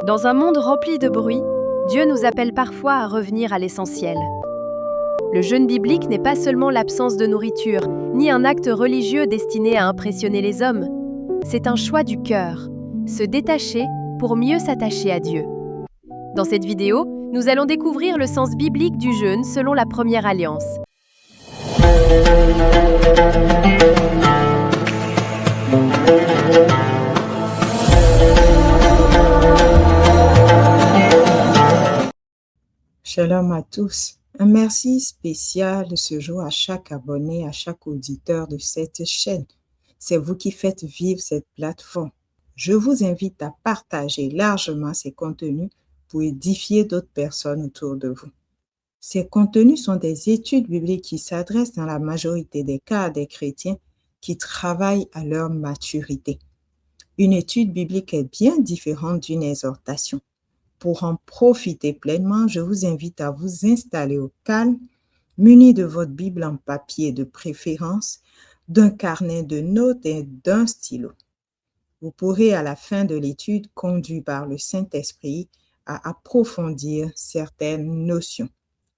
Dans un monde rempli de bruit, Dieu nous appelle parfois à revenir à l'essentiel. Le jeûne biblique n'est pas seulement l'absence de nourriture, ni un acte religieux destiné à impressionner les hommes. C'est un choix du cœur, se détacher pour mieux s'attacher à Dieu. Dans cette vidéo, nous allons découvrir le sens biblique du jeûne selon la Première Alliance. Shalom à tous. Un merci spécial ce jour à chaque abonné, à chaque auditeur de cette chaîne. C'est vous qui faites vivre cette plateforme. Je vous invite à partager largement ces contenus pour édifier d'autres personnes autour de vous. Ces contenus sont des études bibliques qui s'adressent dans la majorité des cas à des chrétiens qui travaillent à leur maturité. Une étude biblique est bien différente d'une exhortation. Pour en profiter pleinement, je vous invite à vous installer au calme, muni de votre Bible en papier de préférence, d'un carnet de notes et d'un stylo. Vous pourrez à la fin de l'étude, conduit par le Saint-Esprit, à approfondir certaines notions.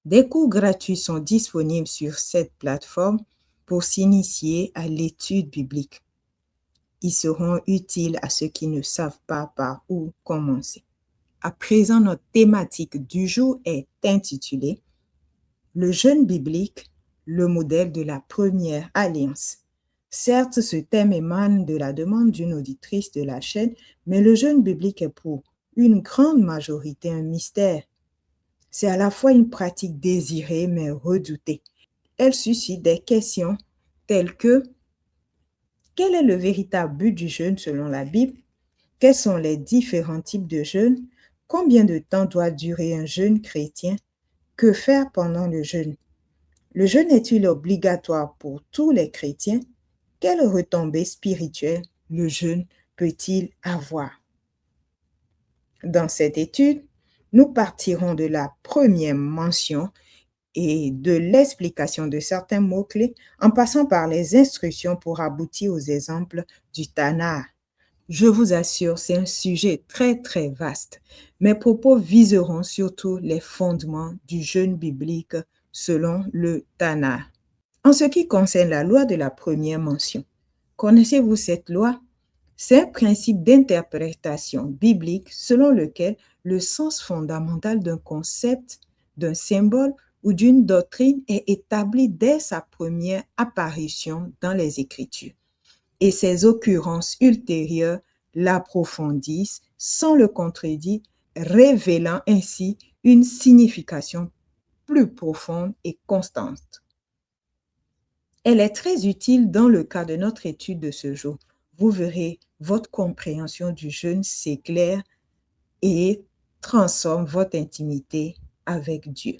Des cours gratuits sont disponibles sur cette plateforme pour s'initier à l'étude biblique. Ils seront utiles à ceux qui ne savent pas par où commencer. À présent, notre thématique du jour est intitulée « Le jeûne biblique, le modèle de la première alliance ». Certes, ce thème émane de la demande d'une auditrice de la chaîne, mais le jeûne biblique est pour une grande majorité un mystère. C'est à la fois une pratique désirée mais redoutée. Elle suscite des questions telles que « Quel est le véritable but du jeûne selon la Bible? Quels sont les différents types de jeûne? Combien de temps doit durer un jeûne chrétien? Que faire pendant le jeûne? Le jeûne est-il obligatoire pour tous les chrétiens? Quelles retombées spirituelles le jeûne peut-il avoir? Dans cette étude, nous partirons de la première mention et de l'explication de certains mots-clés en passant par les instructions pour aboutir aux exemples du Tanakh. Je vous assure, c'est un sujet très vaste. Mes propos viseront surtout les fondements du jeûne biblique selon le Tanakh. En ce qui concerne la loi de la première mention, connaissez-vous cette loi? C'est un principe d'interprétation biblique selon lequel le sens fondamental d'un concept, d'un symbole ou d'une doctrine est établi dès sa première apparition dans les Écritures. Et ses occurrences ultérieures l'approfondissent sans le contredire, révélant ainsi une signification plus profonde et constante. Elle est très utile dans le cas de notre étude de ce jour. Vous verrez, votre compréhension du jeûne s'éclaire et transforme votre intimité avec Dieu.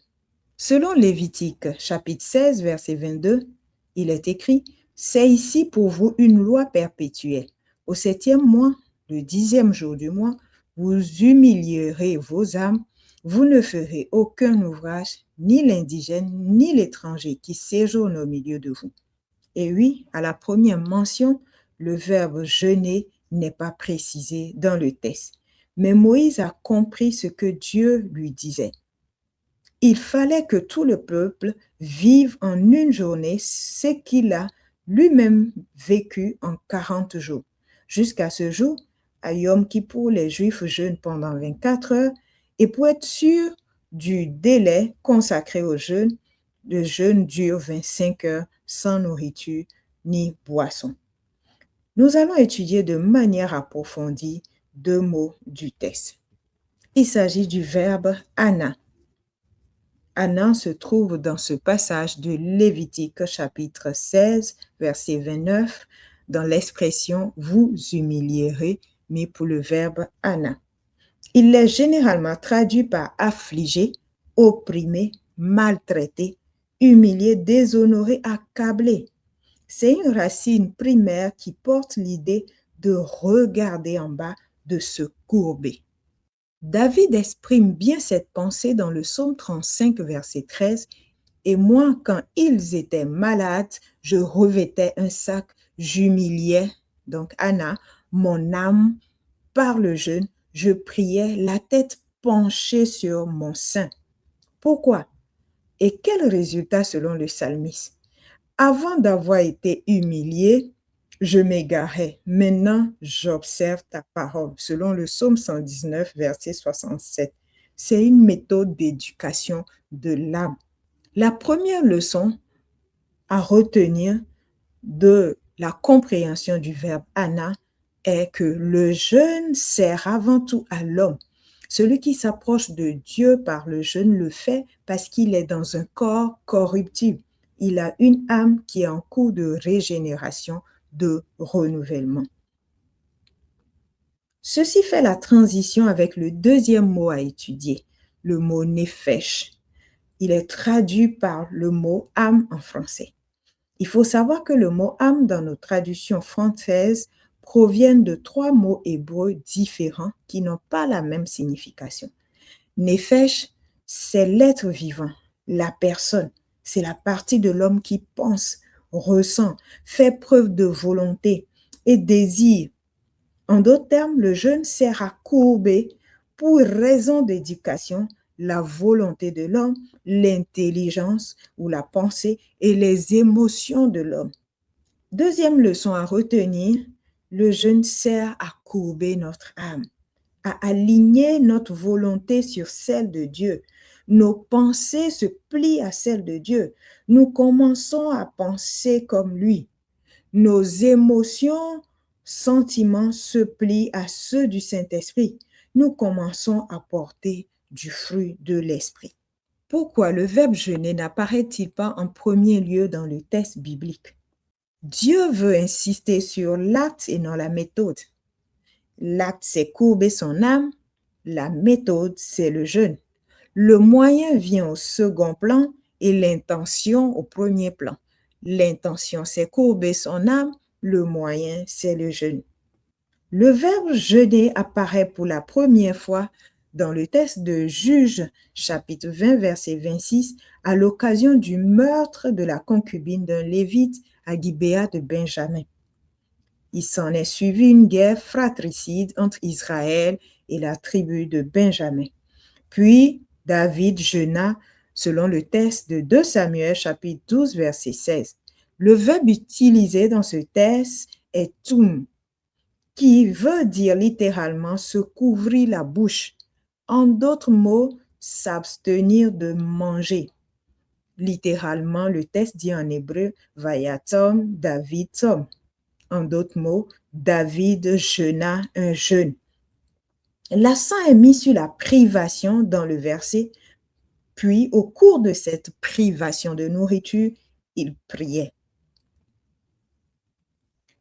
Selon Lévitique, chapitre 16, verset 22, il est écrit « C'est ici pour vous une loi perpétuelle. Au 7e mois, le 10e jour du mois, vous humilierez vos âmes, vous ne ferez aucun ouvrage, ni l'indigène, ni l'étranger qui séjourne au milieu de vous. » Et oui, à la première mention, le verbe « jeûner » n'est pas précisé dans le texte. Mais Moïse a compris ce que Dieu lui disait. Il fallait que tout le peuple vive en une journée ce qu'il a lui-même vécu en 40 jours. Jusqu'à ce jour, à Yom Kippour, les Juifs jeûnent pendant 24 heures et pour être sûr du délai consacré au jeûne, le jeûne dure 25 heures sans nourriture ni boisson. Nous allons étudier de manière approfondie 2 mots du texte. Il s'agit du verbe « ana ». Ana se trouve dans ce passage de Lévitique chapitre 16, verset 29, dans l'expression « vous humilierez », mais pour le verbe « ana ». Il est généralement traduit par « affligé »,« opprimé »,« maltraité »,« humilié »,« déshonoré »,« accablé ». C'est une racine primaire qui porte l'idée de regarder en bas, de se courber. David exprime bien cette pensée dans le psaume 35, verset 13. « Et moi, quand ils étaient malades, je revêtais un sac, j'humiliais, donc Anna, mon âme, par le jeûne, Je priais la tête penchée sur mon sein. Pourquoi? Et quel résultat selon le psalmiste? Avant d'avoir été humilié, je m'égarais. Maintenant, j'observe ta parole. Selon le psaume 119, verset 67. C'est une méthode d'éducation de l'âme. La première leçon à retenir de la compréhension du verbe Anna est que le jeûne sert avant tout à l'homme. Celui qui s'approche de Dieu par le jeûne le fait parce qu'il est dans un corps corruptible. Il a une âme qui est en cours de régénération, de renouvellement. Ceci fait la transition avec le deuxième mot à étudier, le mot nefesh. Il est traduit par le mot âme en français. Il faut savoir que le mot âme dans nos traductions françaises proviennent de 3 mots hébreux différents qui n'ont pas la même signification. Nefesh, c'est l'être vivant, la personne, c'est la partie de l'homme qui pense, ressent, fait preuve de volonté et désire. En d'autres termes, le jeûne sert à courber, pour raison d'éducation, la volonté de l'homme, l'intelligence ou la pensée et les émotions de l'homme. Deuxième leçon à retenir, le jeûne sert à courber notre âme, à aligner notre volonté sur celle de Dieu. Nos pensées se plient à celle de Dieu. Nous commençons à penser comme lui. Nos émotions, sentiments se plient à ceux du Saint-Esprit. Nous commençons à porter du fruit de l'Esprit. Pourquoi le verbe jeûner n'apparaît-il pas en premier lieu dans le texte biblique? Dieu veut insister sur l'acte et non la méthode. L'acte, c'est courber son âme. La méthode, c'est le jeûne. Le moyen vient au second plan et l'intention au premier plan. L'intention, c'est courber son âme. Le moyen, c'est le jeûne. Le verbe jeûner apparaît pour la première fois dans le texte de Juges, chapitre 20, verset 26, à l'occasion du meurtre de la concubine d'un Lévite à Gibéa de Benjamin. Il s'en est suivi une guerre fratricide entre Israël et la tribu de Benjamin. Puis, David jeûna selon le texte de 2 Samuel, chapitre 12, verset 16. Le verbe utilisé dans ce texte est toum, qui veut dire littéralement se couvrir la bouche. En d'autres mots, s'abstenir de manger. Littéralement, le texte dit en hébreu Vayatom David Tom. En d'autres mots, David jeûna un jeûne. L'accent est mis sur la privation dans le verset. Puis, au cours de cette privation de nourriture, il priait.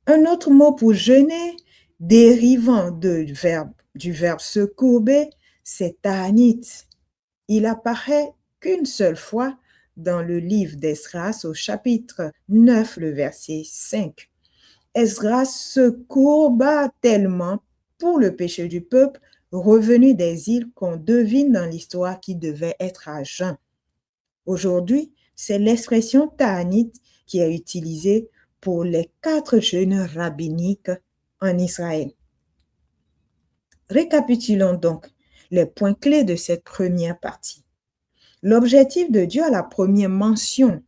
Un autre mot pour jeûner, dérivant du verbe se courber, c'est ta'anit. Il apparaît qu'une seule fois dans le livre d'Esdras au chapitre 9, le verset 5. Esdras se courba tellement pour le péché du peuple revenu des îles qu'on devine dans l'histoire qu'il devait être à jeun. Aujourd'hui, c'est l'expression ta'anit qui est utilisée pour les 4 jeûnes rabbiniques en Israël. Récapitulons donc les points clés de cette première partie. L'objectif de Dieu à la première mention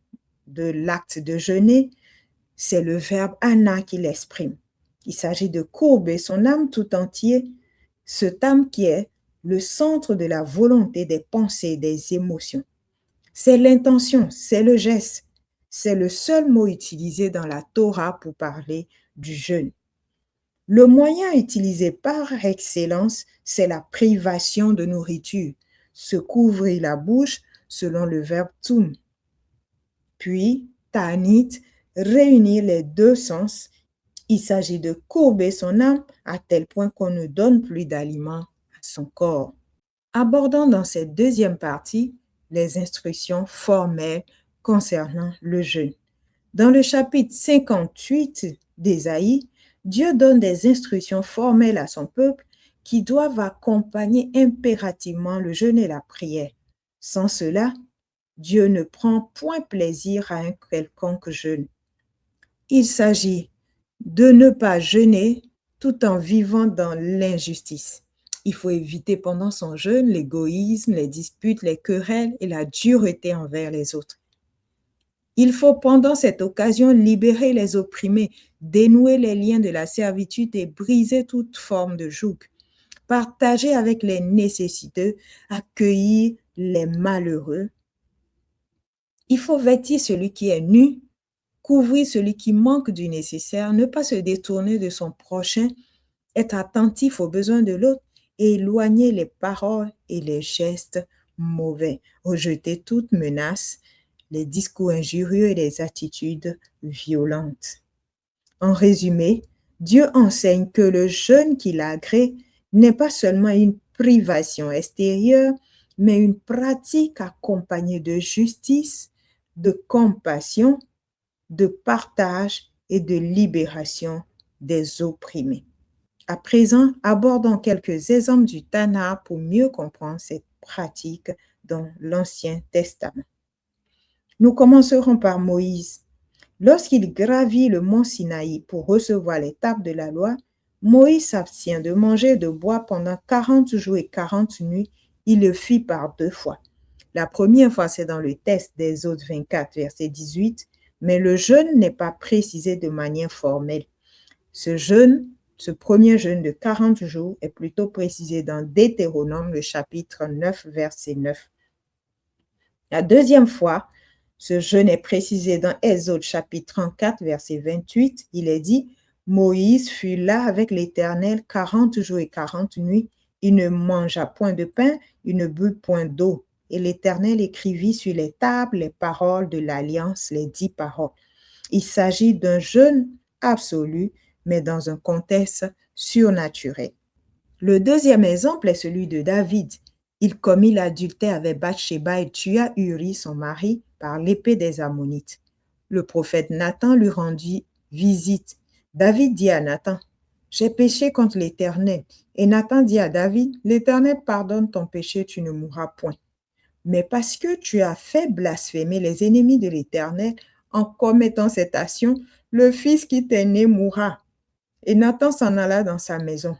de l'acte de jeûner, c'est le verbe Anna qu'il exprime. Il s'agit de courber son âme tout entier, cette âme qui est le centre de la volonté, des pensées, des émotions. C'est l'intention, c'est le geste. C'est le seul mot utilisé dans la Torah pour parler du jeûne. Le moyen utilisé par excellence, c'est la privation de nourriture, se couvrir la bouche selon le verbe toum. Puis, ta'anit, réunir les deux sens. Il s'agit de courber son âme à tel point qu'on ne donne plus d'aliments à son corps. Abordons dans cette deuxième partie les instructions formelles concernant le jeûne. Dans le chapitre 58 d'Ésaïe, Dieu donne des instructions formelles à son peuple qui doivent accompagner impérativement le jeûne et la prière. Sans cela, Dieu ne prend point plaisir à un quelconque jeûne. Il s'agit de ne pas jeûner tout en vivant dans l'injustice. Il faut éviter pendant son jeûne l'égoïsme, les disputes, les querelles et la dureté envers les autres. Il faut pendant cette occasion libérer les opprimés, dénouer les liens de la servitude et briser toute forme de joug. Partager avec les nécessiteux, accueillir les malheureux. Il faut vêtir celui qui est nu, couvrir celui qui manque du nécessaire, ne pas se détourner de son prochain, être attentif aux besoins de l'autre et éloigner les paroles et les gestes mauvais, rejeter toute menace, les discours injurieux et les attitudes violentes. En résumé, Dieu enseigne que le jeûne qu'il agrée n'est pas seulement une privation extérieure, mais une pratique accompagnée de justice, de compassion, de partage et de libération des opprimés. À présent, abordons quelques exemples du Tanakh pour mieux comprendre cette pratique dans l'Ancien Testament. Nous commencerons par Moïse. Lorsqu'il gravit le mont Sinaï pour recevoir les tables de la loi, Moïse s'abstient de manger et de boire pendant 40 jours et 40 nuits. Il le fit par 2 fois. La première fois, c'est dans le texte d'Exode 24, verset 18, mais le jeûne n'est pas précisé de manière formelle. Ce premier jeûne de 40 jours est plutôt précisé dans Deutéronome, le chapitre 9, verset 9. La deuxième fois, ce jeûne est précisé dans Exode chapitre 34, verset 28. Il est dit, « Moïse fut là avec l'Éternel 40 jours et 40 nuits. Il ne mangea point de pain, il ne but point d'eau. Et l'Éternel écrivit sur les tables les paroles de l'Alliance, les 10 paroles. » Il s'agit d'un jeûne absolu, mais dans un contexte surnaturel. Le deuxième exemple est celui de David. Il commit l'adultère avec Bathsheba et tua Uri, son mari, par l'épée des Ammonites. Le prophète Nathan lui rendit visite. David dit à Nathan, « J'ai péché contre l'Éternel. » Et Nathan dit à David, « L'Éternel pardonne ton péché, tu ne mourras point. Mais parce que tu as fait blasphémer les ennemis de l'Éternel en commettant cette action, le fils qui t'est né mourra. » Et Nathan s'en alla dans sa maison.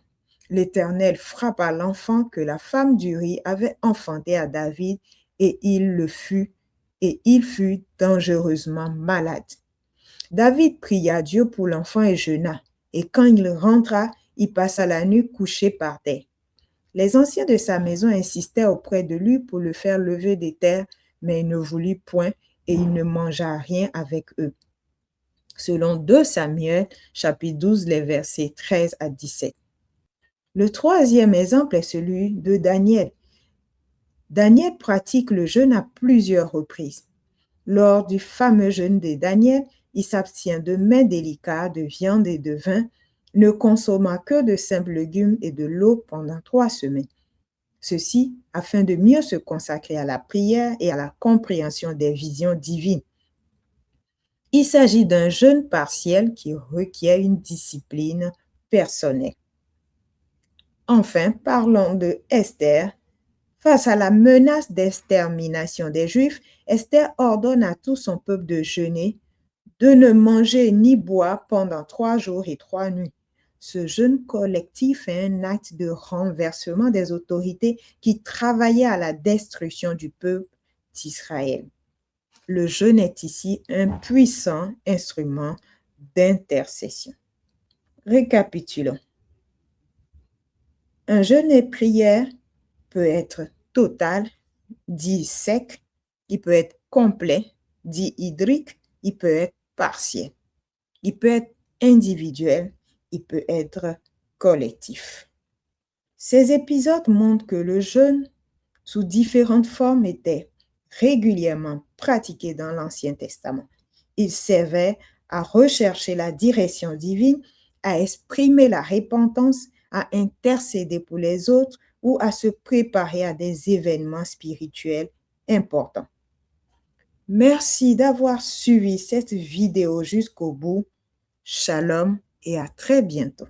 L'Éternel frappa l'enfant que la femme d'Uri avait enfanté à David, et il fut dangereusement malade. David pria Dieu pour l'enfant et jeûna, et quand il rentra, il passa la nuit couché par terre. Les anciens de sa maison insistaient auprès de lui pour le faire lever des terres, mais il ne voulut point, et il ne mangea rien avec eux. Selon 2 Samuel, chapitre 12, les versets 13 à 17. Le troisième exemple est celui de Daniel. Daniel pratique le jeûne à plusieurs reprises. Lors du fameux jeûne de Daniel, il s'abstient de mets délicats, de viande et de vin, ne consommant que de simples légumes et de l'eau pendant 3 semaines. Ceci afin de mieux se consacrer à la prière et à la compréhension des visions divines. Il s'agit d'un jeûne partiel qui requiert une discipline personnelle. Enfin, parlons de Esther. Face à la menace d'extermination des Juifs, Esther ordonne à tout son peuple de jeûner, de ne manger ni boire pendant 3 jours et 3 nuits. Ce jeûne collectif est un acte de renversement des autorités qui travaillaient à la destruction du peuple d'Israël. Le jeûne est ici un puissant instrument d'intercession. Récapitulons. Un jeûne et prière peut être total, dit sec, il peut être complet, dit hydrique, il peut être partiel, il peut être individuel, il peut être collectif. Ces épisodes montrent que le jeûne, sous différentes formes, était régulièrement pratiqué dans l'Ancien Testament. Il servait à rechercher la direction divine, à exprimer la repentance, à intercéder pour les autres ou à se préparer à des événements spirituels importants. Merci d'avoir suivi cette vidéo jusqu'au bout. Shalom et à très bientôt.